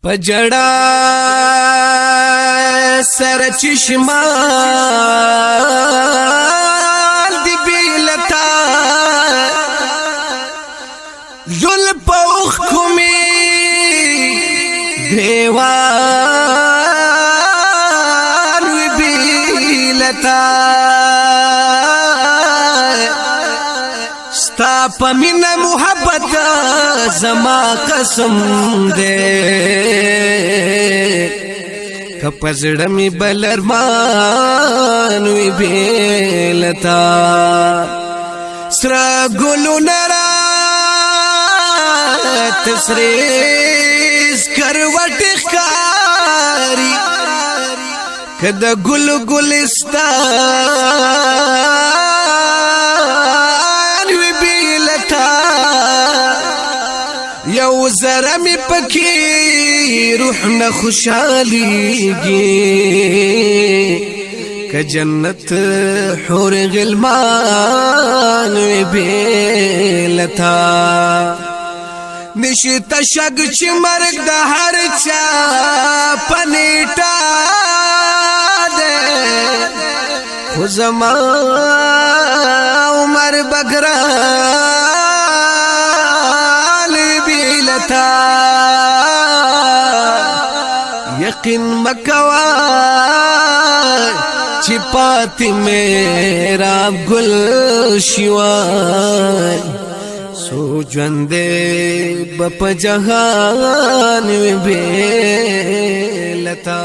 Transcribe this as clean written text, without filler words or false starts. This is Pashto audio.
پجڑا سر چشمال دی بیلتا زلپ اوخ کمی گریوان وی بیلتا ستا پمین محبت زما قسم دے کپزڑمی بلرمان وی بیلتا سرا گلو نرات تسریز کروٹ خاری کد گل گلستان وی بیلتا یو زرمی پکی روح نا خوشحالی گی که جنت حور غلمان وی بیلتا نشتا شک چی مرگ دا ہر چا پنیٹا دے خوزمان عمر بگران بیلتا یقین مکوان چی پاتی میرا گل شوان سو جوندے بپ جہان وی بیلتا